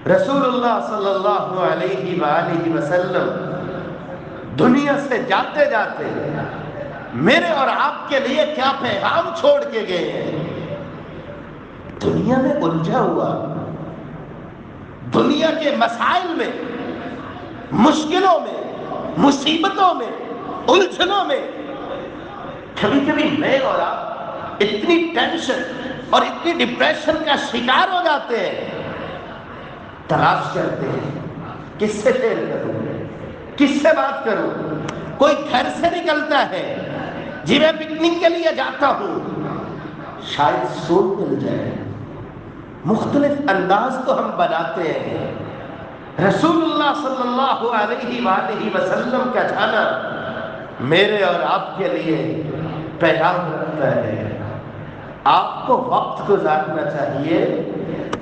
رسول اللہ صلی اللہ علیہ وآلہ وسلم دنیا سے جاتے جاتے میرے اور آپ کے لیے کیا پیغام چھوڑ کے گئے ہیں؟ دنیا میں الجھا ہوا، دنیا کے مسائل میں، مشکلوں میں، مصیبتوں میں، الجھنوں میں کبھی کبھی میں اور آپ اتنی ٹینشن اور اتنی ڈپریشن کا شکار ہو جاتے ہیں، تلاش کرتے ہیں کس سے شیئر کروں، کس سے بات کروں۔ کوئی گھر سے نکلتا ہے، جی میں پکنک کے لیے جاتا ہوں، شاید سون مل جائے۔ مختلف انداز تو ہم بناتے ہیں۔ رسول اللہ صلی اللہ علیہ وآلہ وسلم کا جانا میرے اور آپ کے لیے پیغام رکھتا ہے۔ آپ کو وقت گزارنا چاہیے،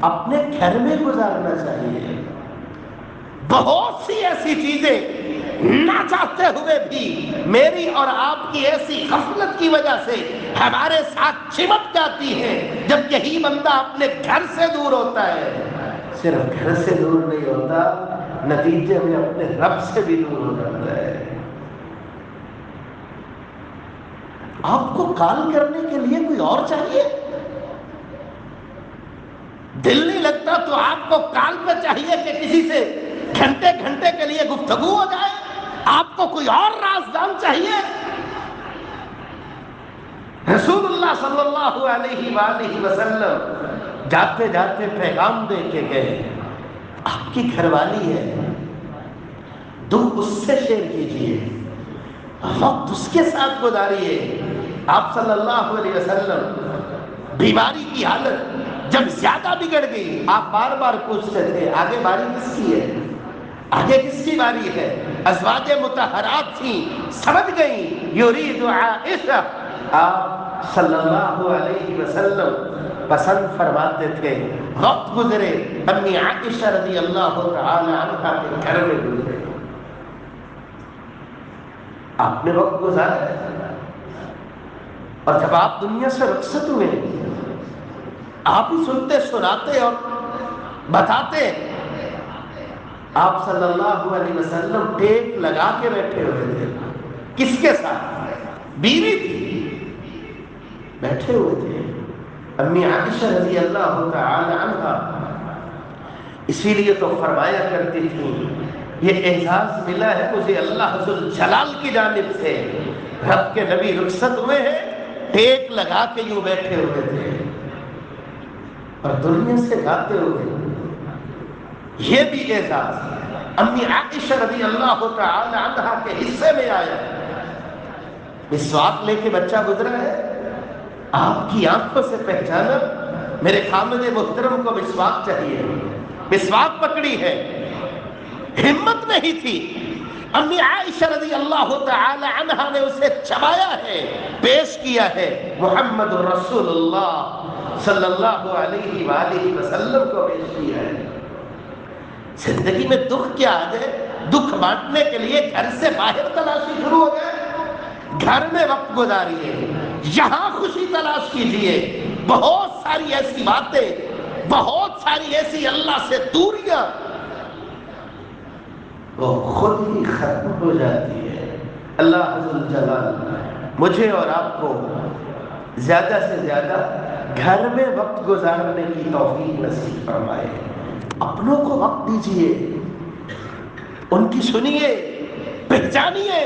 اپنے گھر میں گزارنا چاہیے۔ بہت سی ایسی چیزیں نہ چاہتے ہوئے بھی میری اور آپ کی ایسی غفلت کی وجہ سے ہمارے ساتھ چمٹ جاتی ہیں، جب یہی بندہ اپنے گھر سے دور ہوتا ہے۔ صرف گھر سے دور نہیں ہوتا، نتیجے میں اپنے رب سے بھی دور ہو جاتا ہے۔ آپ کو کال کرنے کے لیے کوئی اور چاہیے؟ دل نہیں لگتا تو آپ کو کال پہ چاہیے کہ کسی سے گھنٹے گھنٹے کے لیے گفتگو ہو جائے؟ آپ کو کوئی اور رازدان چاہیے؟ رسول اللہ صلی اللہ علیہ وآلہ وسلم جاتے جاتے پیغام دے کے گئے، آپ کی گھر والی ہے، دکھ اس سے شیئر کیجئے، وقت اس کے ساتھ گزاریے۔ آپ صلی اللہ علیہ وسلم بیماری کی حالت جب زیادہ بگڑ گئی، آپ بار بار پوچھتے تھے آگے باری کس کی ہے، آگے کس کی باری ہے؟ ازواج مطہرات تھیں، سمجھ گئیں یرید عائشہ۔ آپ صلی اللہ علیہ وسلم پسند فرماتے تھے وقت گزرے امی عائشہ رضی اللہ تعالی عنہا کے گھر میں گزرے۔ آپ نے وقت گزارا ہے، اور جب آپ دنیا سے رخصت ہوئے آپ ہی سنتے سناتے اور بتاتے۔ آپ صلی اللہ علیہ وسلم ٹیک لگا کے بیٹھے ہوئے تھے، کس کے ساتھ؟ بیوی تھی، بیٹھے ہوئے تھے امی عائشہ رضی اللہ تعالی عنہا۔ اسی لیے تو فرمایا کرتی تھی یہ اعزاز ملا ہے مجھے اللہ ذوالجلال کی جانب سے، رب کے نبی رخصت ہوئے ہیں، ٹیک لگا کے یوں بیٹھے ہوئے تھے اور دنیا سے جاتے ہوئے۔ یہ بھی اعزاز امی عائشہ رضی اللہ تعالی عنہا کے حصے میں آیا۔ مسواک لے کے بچہ گزرا ہے، آپ کی آنکھوں سے پہچانا میرے خامد محترم کو مسواک چاہیے، مسواک پکڑی ہے، ہمت نہیں تھی، امی عائشہ رضی اللہ تعالی عنہا نے اسے چبایا ہے، پیش کیا ہے، محمد رسول اللہ صلی اللہ علیہ وآلہ وسلم کو پیش کیا ہے۔ زندگی میں دکھ کیا آ جائے، دکھ بانٹنے کے لیے گھر سے باہر تلاشی شروع ہو گئے، گھر میں وقت گزاریے، یہاں خوشی تلاش کیجئے۔ بہت ساری ایسی باتیں، بہت ساری ایسی اللہ سے دوریاں وہ خود ہی ختم ہو جاتی ہے۔ اللہ عز و جلال مجھے اور آپ کو زیادہ سے زیادہ گھر میں وقت گزارنے کی توفیق نصیب فرمائے۔ اپنوں کو وقت دیجئے، ان کی سنیے، پہچانیے،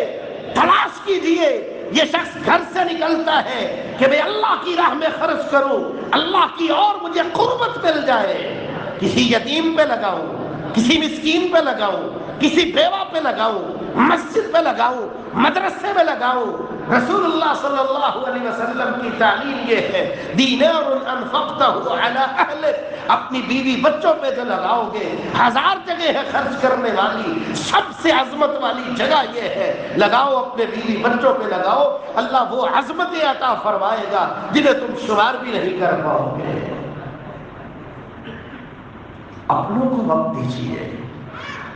تلاش کیجئے۔ یہ شخص گھر سے نکلتا ہے کہ میں اللہ کی راہ میں خرچ کروں، اللہ کی اور مجھے قربت مل جائے، کسی یتیم پہ لگاؤں، کسی مسکین پہ لگاؤں، کسی بیوہ پہ لگاؤں، مسجد پہ لگاؤں، مدرسے میں لگاؤں۔ رسول اللہ صلی اللہ علیہ وسلم کی تعلیم یہ ہے دینار انفقتہ علی اہلک، اپنی بیوی بچوں پہ جو لگاؤ گے، ہزار جگہ ہے خرچ کرنے والی، سب سے عظمت والی جگہ یہ ہے لگاؤ، اپنے بیوی بچوں پہ لگاؤ، اللہ وہ عظمتیں عطا فرمائے گا جنہیں تم شمار بھی نہیں کر پاؤ گے۔ اپنوں کو وقت دیجیے۔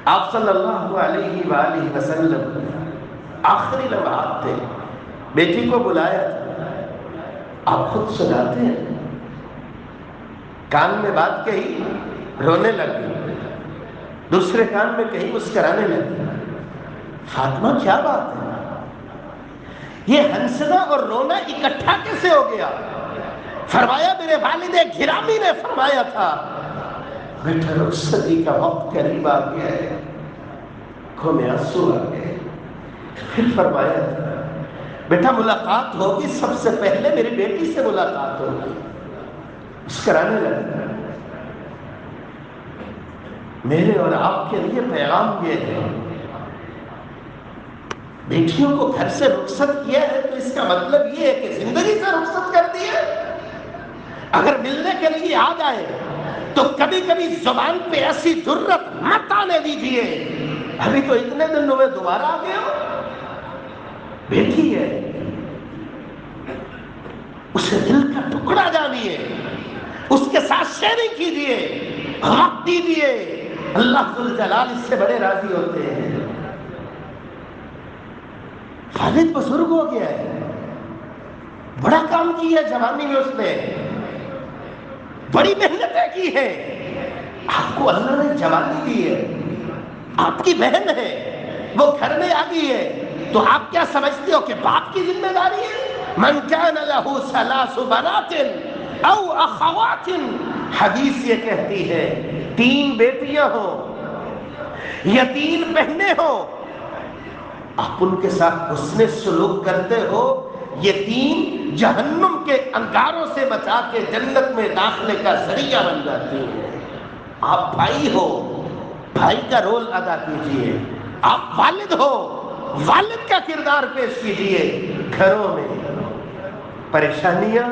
آپ صلی اللہ علیہ وآلہ وسلم آخری لمحات تھے، بیٹی کو بلایا تھا، آپ خود سناتے ہیں، کان میں بات کہی، رونے لگ گئی، دوسرے کان میں کہیں مسکرانے لگی، فاطمہ کیا بات ہے؟ یہ ہنسنا اور رونا اکٹھا کیسے ہو گیا؟ فرمایا میرے والد گرامی نے فرمایا تھا بیٹا رخصتی کا وقت قریب آ گیا ہے، آنکھوں میں آنسو آ گئے۔ پھر فرمایا تھا بیٹا ملاقات ہوگی، سب سے پہلے میری بیٹی سے ملاقات ہوگی۔ مسکرانے لگا۔ میرے اور آپ کے لیے پیغام یہ ہے، بیٹیوں کو گھر سے رخصت کیا ہے تو اس کا مطلب یہ ہے کہ زندگی سے رخصت کر دی ہے۔ اگر ملنے کے لیے آ جائے تو کبھی کبھی زبان پہ ایسی جرت مت آنے دیجیے، ابھی تو اتنے دن ہوئے دوبارہ آ گئے ہو۔ بیٹی ہے، اسے دل کا ٹکڑا جانیے، اس کے ساتھ شیئرنگ کیجیے، وقت دیجیے، اللہ ذوالجلال اس سے بڑے راضی ہوتے ہیں۔ والد بزرگ ہو گیا ہے، بڑا کام کیا جوانی میں، اس نے بڑی محنتیں کی ہیں، آپ کو اللہ نے جوانی دی ہے، آپ کی بہن ہے، وہ گھر میں آ گئی ہے، تو آپ کیا سمجھتے ہو کہ باپ کی ذمہ داری ہے؟ من کان لہ ثلاث بنات او اخوات، حدیث یہ کہتی ہے 3 بیٹیاں ہوں یا 3 بہنیں ہوں، آپ ان کے ساتھ حسن سلوک کرتے ہو، یہ 3 جہنم کے انگاروں سے بچا کے جنت میں داخلے کا ذریعہ بن جاتی ہیں۔ آپ بھائی ہو، بھائی کا رول ادا کیجئے، آپ والد ہو، والد کا کردار پیش کیجئے۔ گھروں میں پریشانیاں،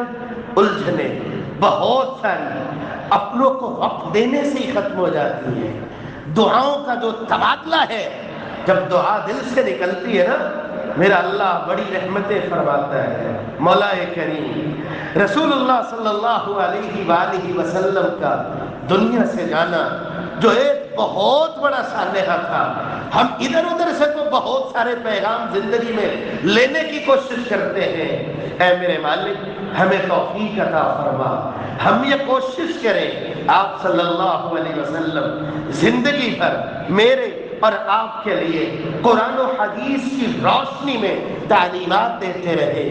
الجھنیں بہت ساری اپنوں کو وقت دینے سے ہی ختم ہو جاتی ہیں۔ دعاؤں کا جو تبادلہ ہے، جب دعا دل سے نکلتی ہے نا، میرا اللہ بڑی رحمتیں فرماتا ہے۔ مولا کریم رسول اللہ صلی اللہ علیہ وآلہ وسلم کا دنیا سے جانا جو ایک بہت بڑا سانحہ تھا، ہم ادھر ادھر سے تو بہت سارے پیغام زندگی میں لینے کی کوشش کرتے ہیں۔ اے میرے مالک ہمیں توفیق عطا فرما، ہم یہ کوشش کریں آپ صلی اللہ علیہ وسلم زندگی بھر میرے اور آپ کے لیے قرآن و حدیث کی روشنی میں تعلیمات دیتے رہے،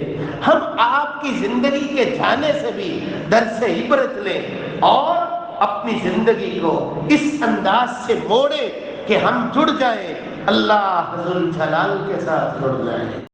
ہم آپ کی زندگی کے جانے سے بھی درس عبرت لیں اور اپنی زندگی کو اس انداز سے موڑیں کہ ہم جڑ جائیں، اللہ ذوالجلال کے ساتھ جڑ جائیں۔